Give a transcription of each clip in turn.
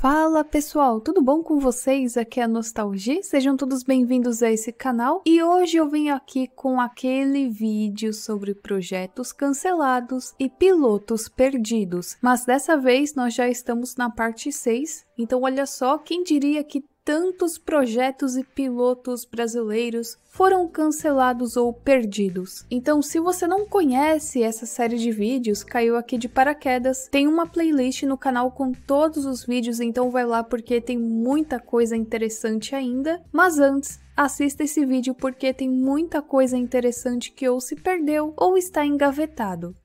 Fala pessoal, tudo bom com vocês? Aqui é a Nostalgia, sejam todos bem-vindos a esse canal e hoje eu vim aqui com aquele vídeo sobre projetos cancelados e pilotos perdidos, mas dessa vez nós já estamos na parte 6, então olha só, quem diria que tantos projetos e pilotos brasileiros foram cancelados ou perdidos. Então, se você não conhece essa série de vídeos, caiu aqui de paraquedas, tem uma playlist no canal com todos os vídeos, então vai lá porque tem muita coisa interessante ainda. Mas antes, assista esse vídeo porque tem muita coisa interessante que ou se perdeu ou está engavetado.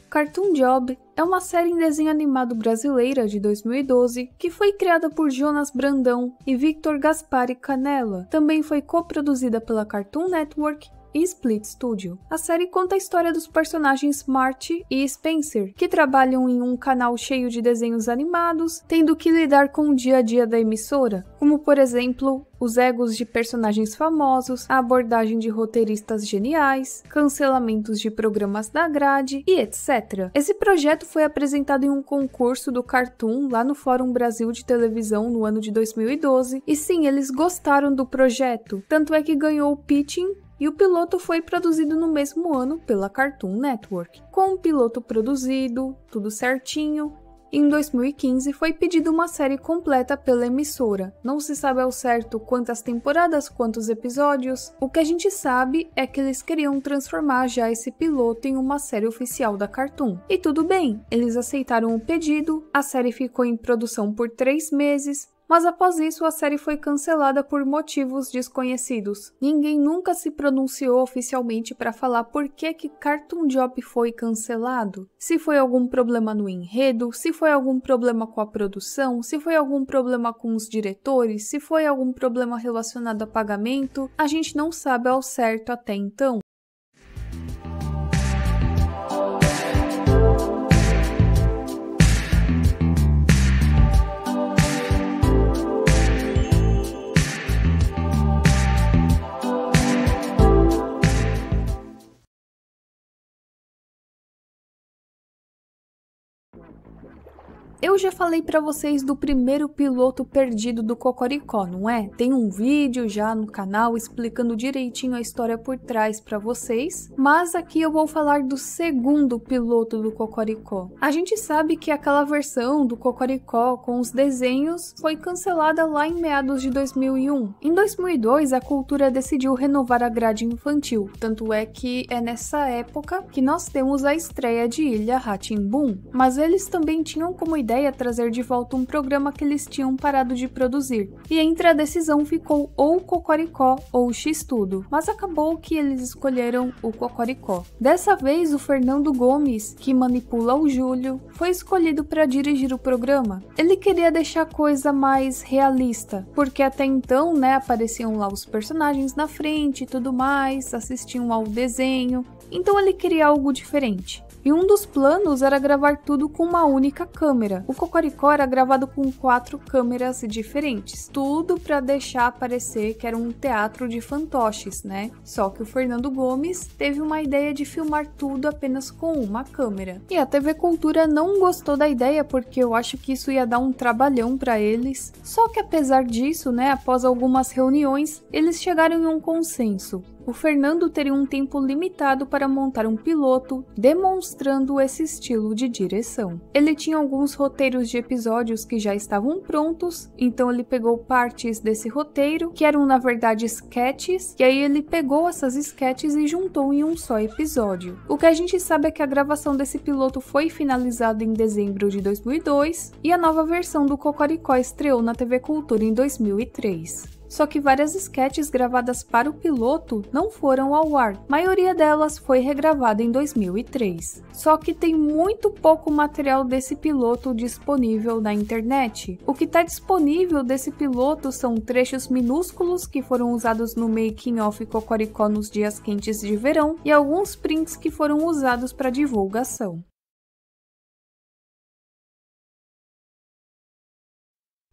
Cartoon Job é uma série em desenho animado brasileira de 2012 que foi criada por Jonas Brandão e Victor Gaspari Canella. Também foi coproduzida pela Cartoon Network e Split Studio. A série conta a história dos personagens Marty e Spencer, que trabalham em um canal cheio de desenhos animados, tendo que lidar com o dia a dia da emissora, como por exemplo, os egos de personagens famosos, a abordagem de roteiristas geniais, cancelamentos de programas da grade e etc. Esse projeto foi apresentado em um concurso do Cartoon lá no Fórum Brasil de Televisão no ano de 2012, e sim, eles gostaram do projeto, tanto é que ganhou o pitching e o piloto foi produzido no mesmo ano pela Cartoon Network. Com o piloto produzido, tudo certinho, em 2015 foi pedida uma série completa pela emissora. Não se sabe ao certo quantas temporadas, quantos episódios. O que a gente sabe é que eles queriam transformar já esse piloto em uma série oficial da Cartoon. E tudo bem, eles aceitaram o pedido, a série ficou em produção por 3 meses, mas após isso a série foi cancelada por motivos desconhecidos. Ninguém nunca se pronunciou oficialmente para falar por que Cartoon Job foi cancelado. Se foi algum problema no enredo, se foi algum problema com a produção, se foi algum problema com os diretores, se foi algum problema relacionado a pagamento, a gente não sabe ao certo até então. Eu já falei pra vocês do primeiro piloto perdido do Cocoricó, não é? Tem um vídeo já no canal explicando direitinho a história por trás pra vocês, mas aqui eu vou falar do segundo piloto do Cocoricó. A gente sabe que aquela versão do Cocoricó com os desenhos foi cancelada lá em meados de 2001. Em 2002, a Cultura decidiu renovar a grade infantil, tanto é que é nessa época que nós temos a estreia de Ilha Rá-Tim-Bum, mas eles também tinham como ideia trazer de volta um programa que eles tinham parado de produzir. E entre a decisão ficou ou o Cocoricó ou o X-Tudo, mas acabou que eles escolheram o Cocoricó. Dessa vez, o Fernando Gomes, que manipula o Júlio, foi escolhido para dirigir o programa. Ele queria deixar a coisa mais realista, porque até então, né, apareciam lá os personagens na frente e tudo mais, assistiam ao desenho, então ele queria algo diferente. E um dos planos era gravar tudo com uma única câmera. O Cocoricó era gravado com 4 câmeras diferentes, tudo para deixar parecer que era um teatro de fantoches, né? Só que o Fernando Gomes teve uma ideia de filmar tudo apenas com uma câmera. E a TV Cultura não gostou da ideia porque eu acho que isso ia dar um trabalhão para eles. Só que apesar disso, né, após algumas reuniões, eles chegaram em um consenso. O Fernando teria um tempo limitado para montar um piloto, demonstrando esse estilo de direção. Ele tinha alguns roteiros de episódios que já estavam prontos, então ele pegou partes desse roteiro, que eram na verdade sketches, e aí ele pegou essas sketches e juntou em um só episódio. O que a gente sabe é que a gravação desse piloto foi finalizada em dezembro de 2002, e a nova versão do Cocoricó estreou na TV Cultura em 2003. Só que várias sketches gravadas para o piloto não foram ao ar. A maioria delas foi regravada em 2003. Só que tem muito pouco material desse piloto disponível na internet. O que está disponível desse piloto são trechos minúsculos que foram usados no making of Cocoricó nos dias quentes de verão e alguns prints que foram usados para divulgação.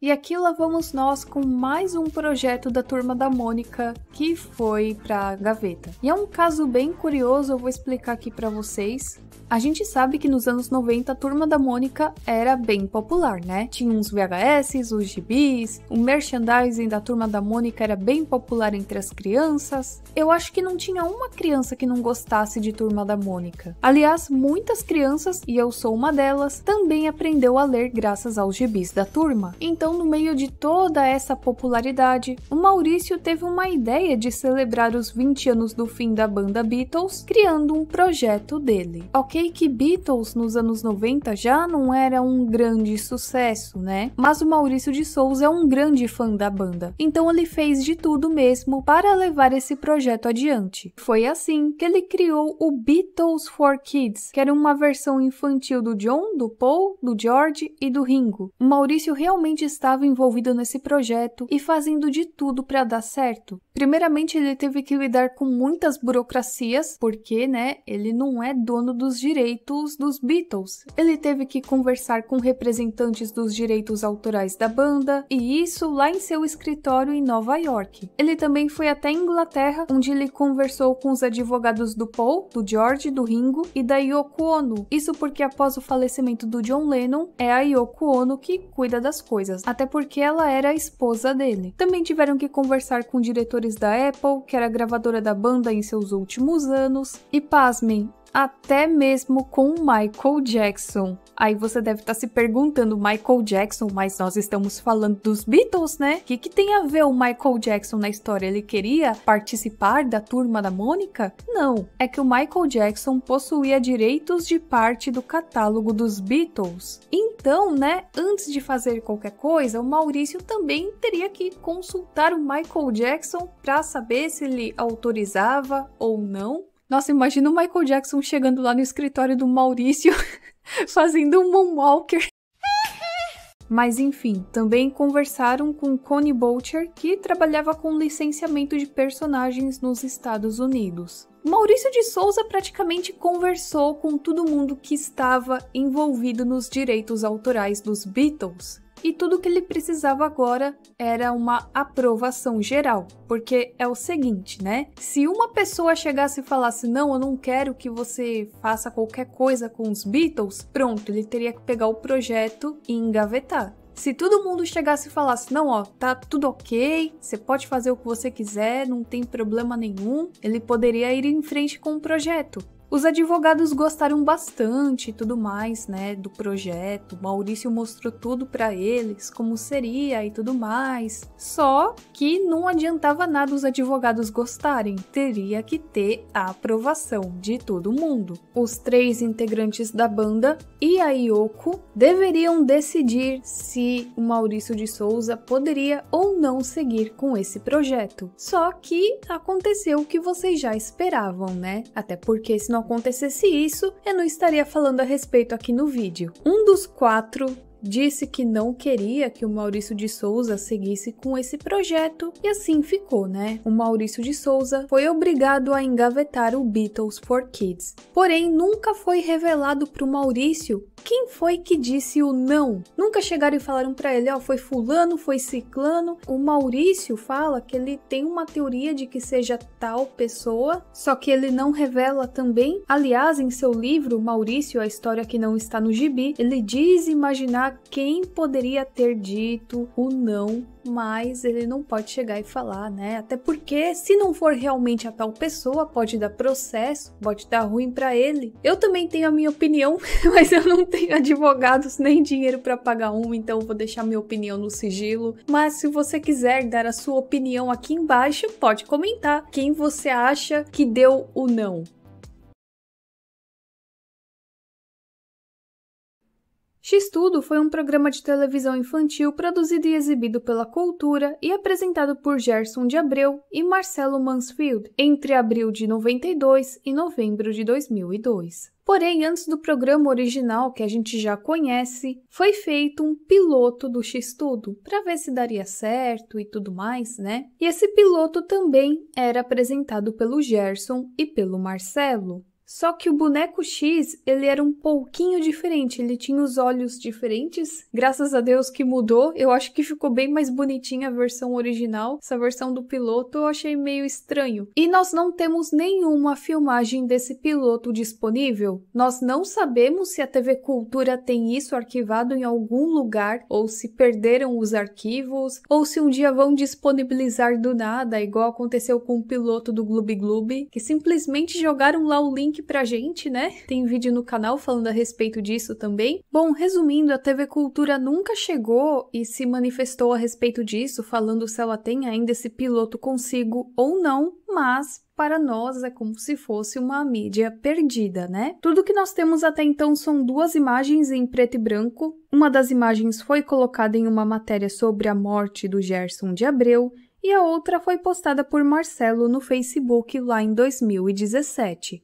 E aqui lá vamos nós com mais um projeto da Turma da Mônica que foi pra gaveta. E é um caso bem curioso, eu vou explicar aqui pra vocês. A gente sabe que nos anos 90 a Turma da Mônica era bem popular, né? Tinha uns VHS, os gibis, o merchandising da Turma da Mônica era bem popular entre as crianças. Eu acho que não tinha uma criança que não gostasse de Turma da Mônica. Aliás, muitas crianças, e eu sou uma delas, também aprendeu a ler graças aos gibis da turma. Então, no meio de toda essa popularidade, o Maurício teve uma ideia de celebrar os 20 anos do fim da banda Beatles, criando um projeto dele. Ok, que Beatles nos anos 90 já não era um grande sucesso, né? Mas o Maurício de Souza é um grande fã da banda, então ele fez de tudo mesmo para levar esse projeto adiante. Foi assim que ele criou o Beatles for Kids, que era uma versão infantil do John, do Paul, do George e do Ringo. O Maurício realmente estava envolvido nesse projeto e fazendo de tudo para dar certo. Primeiramente, ele teve que lidar com muitas burocracias, porque, né, ele não é dono dos direitos dos Beatles. Ele teve que conversar com representantes dos direitos autorais da banda, e isso lá em seu escritório em Nova York. Ele também foi até Inglaterra, onde ele conversou com os advogados do Paul, do George, do Ringo e da Yoko Ono. Isso porque após o falecimento do John Lennon, é a Yoko Ono que cuida das coisas, até porque ela era a esposa dele. Também tiveram que conversar com diretores da Apple, que era a gravadora da banda em seus últimos anos, e pasmem, até mesmo com o Michael Jackson. Aí você deve estar se perguntando, Michael Jackson, mas nós estamos falando dos Beatles, né? O que tem a ver o Michael Jackson na história? Ele queria participar da Turma da Mônica? Não, é que o Michael Jackson possuía direitos de parte do catálogo dos Beatles. Então, né, antes de fazer qualquer coisa, o Maurício também teria que consultar o Michael Jackson para saber se ele autorizava ou não. Nossa, imagina o Michael Jackson chegando lá no escritório do Maurício fazendo um moonwalker. Mas enfim, também conversaram com Connie Boucher, que trabalhava com licenciamento de personagens nos Estados Unidos. Maurício de Souza praticamente conversou com todo mundo que estava envolvido nos direitos autorais dos Beatles. E tudo que ele precisava agora era uma aprovação geral, porque é o seguinte, né? Se uma pessoa chegasse e falasse, não, eu não quero que você faça qualquer coisa com os Beatles, pronto, ele teria que pegar o projeto e engavetar. Se todo mundo chegasse e falasse, não, ó, tá tudo ok, você pode fazer o que você quiser, não tem problema nenhum, ele poderia ir em frente com o projeto. Os advogados gostaram bastante e tudo mais, né, do projeto. O Maurício mostrou tudo para eles, como seria e tudo mais. Só que não adiantava nada os advogados gostarem. Teria que ter a aprovação de todo mundo. Os 3 integrantes da banda e a Yoko deveriam decidir se o Maurício de Souza poderia ou não seguir com esse projeto. Só que aconteceu o que vocês já esperavam, né? Até porque se não acontecesse isso, eu não estaria falando a respeito aqui no vídeo. Um dos 4 disse que não queria que o Maurício de Souza seguisse com esse projeto e assim ficou, né? O Maurício de Souza foi obrigado a engavetar o Beatles for Kids. Porém, nunca foi revelado para o Maurício quem foi que disse o não. Nunca chegaram e falaram para ele, ó, foi fulano, foi ciclano. O Maurício fala que ele tem uma teoria de que seja tal pessoa, só que ele não revela também. Aliás, em seu livro, Maurício, a história que não está no gibi, ele diz imaginar quem poderia ter dito o não, mas ele não pode chegar e falar, né? Até porque, se não for realmente a tal pessoa, pode dar processo, pode dar ruim pra ele. Eu também tenho a minha opinião, mas eu não tenho advogados nem dinheiro pra pagar um, então eu vou deixar minha opinião no sigilo. Mas se você quiser dar a sua opinião aqui embaixo, pode comentar quem você acha que deu o não. X-Tudo foi um programa de televisão infantil produzido e exibido pela Cultura e apresentado por Gerson de Abreu e Marcelo Mansfield entre abril de 92 e novembro de 2002. Porém, antes do programa original, que a gente já conhece, foi feito um piloto do X-Tudo, para ver se daria certo e tudo mais, né? E esse piloto também era apresentado pelo Gerson e pelo Marcelo. Só que o boneco X, ele era um pouquinho diferente, ele tinha os olhos diferentes. Graças a Deus que mudou, eu acho que ficou bem mais bonitinha a versão original. Essa versão do piloto eu achei meio estranho. E nós não temos nenhuma filmagem desse piloto disponível. Nós não sabemos se a TV Cultura tem isso arquivado em algum lugar, ou se perderam os arquivos, ou se um dia vão disponibilizar do nada, igual aconteceu com o piloto do Gloob Gloob, que simplesmente jogaram lá o link pra gente, né? Tem vídeo no canal falando a respeito disso também. Bom, resumindo, a TV Cultura nunca chegou e se manifestou a respeito disso, falando se ela tem ainda esse piloto consigo ou não, mas para nós é como se fosse uma mídia perdida, né? Tudo que nós temos até então são 2 imagens em preto e branco. Uma das imagens foi colocada em uma matéria sobre a morte do Gerson de Abreu e a outra foi postada por Marcelo no Facebook lá em 2017.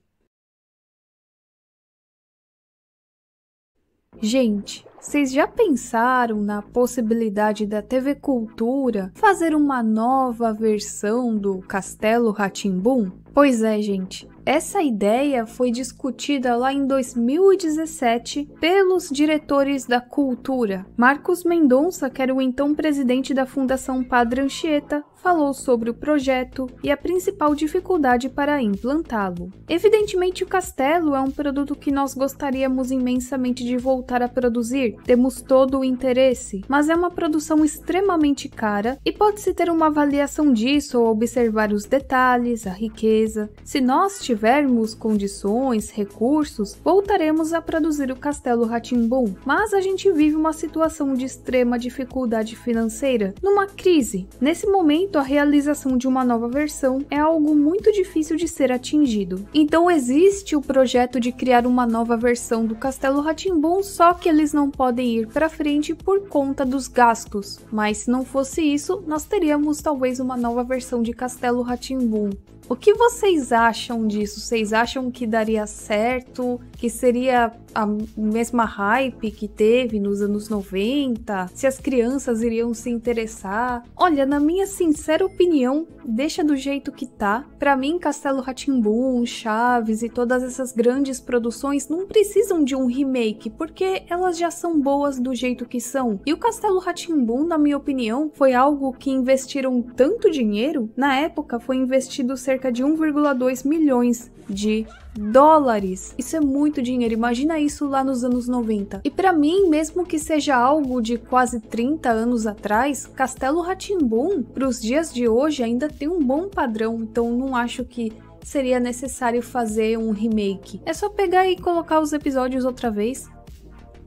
Gente, vocês já pensaram na possibilidade da TV Cultura fazer uma nova versão do Castelo Rá-Tim-Bum? Pois é, gente. Essa ideia foi discutida lá em 2017 pelos diretores da Cultura. Marcos Mendonça, que era o então presidente da Fundação Padre Anchieta, falou sobre o projeto e a principal dificuldade para implantá-lo. Evidentemente, o castelo é um produto que nós gostaríamos imensamente de voltar a produzir, temos todo o interesse, mas é uma produção extremamente cara e pode-se ter uma avaliação disso ou observar os detalhes, a riqueza. Se nós tivermos condições, recursos, voltaremos a produzir o Castelo Rá-Tim-Bum, mas a gente vive uma situação de extrema dificuldade financeira, numa crise. Nesse momento, a realização de uma nova versão é algo muito difícil de ser atingido. Então existe o projeto de criar uma nova versão do Castelo Rá-Tim-Bum, só que eles não podem ir para frente por conta dos gastos. Mas se não fosse isso, nós teríamos talvez uma nova versão de Castelo Rá-Tim-Bum. O que vocês acham disso? Vocês acham que daria certo? Que seria a mesma hype que teve nos anos 90? Se as crianças iriam se interessar? Olha, na minha sincera opinião, deixa do jeito que tá. Pra mim, Castelo Rá-Tim-Bum, Chaves e todas essas grandes produções não precisam de um remake, porque elas já são boas do jeito que são. E o Castelo Rá-Tim-Bum, na minha opinião, foi algo que investiram tanto dinheiro. Na época, foi investido cerca de 1,2 milhões de dólares. Isso é muito dinheiro, imagina isso lá nos anos 90. E pra mim, mesmo que seja algo de quase 30 anos atrás, Castelo Rá-Tim-Bum, pros dias de hoje, ainda tem um bom padrão, então não acho que seria necessário fazer um remake. É só pegar e colocar os episódios outra vez.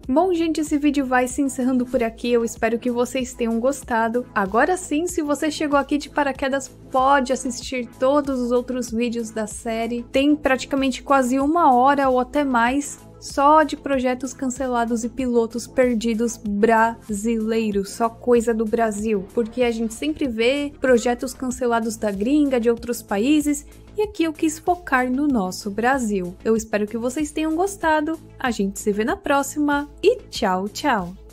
Bom, gente, esse vídeo vai se encerrando por aqui, eu espero que vocês tenham gostado. Agora sim, se você chegou aqui de paraquedas, pode assistir todos os outros vídeos da série. Tem praticamente quase 1 hora ou até mais só de projetos cancelados e pilotos perdidos brasileiros, só coisa do Brasil, porque a gente sempre vê projetos cancelados da gringa, de outros países, e aqui eu quis focar no nosso Brasil. Eu espero que vocês tenham gostado, a gente se vê na próxima e tchau, tchau!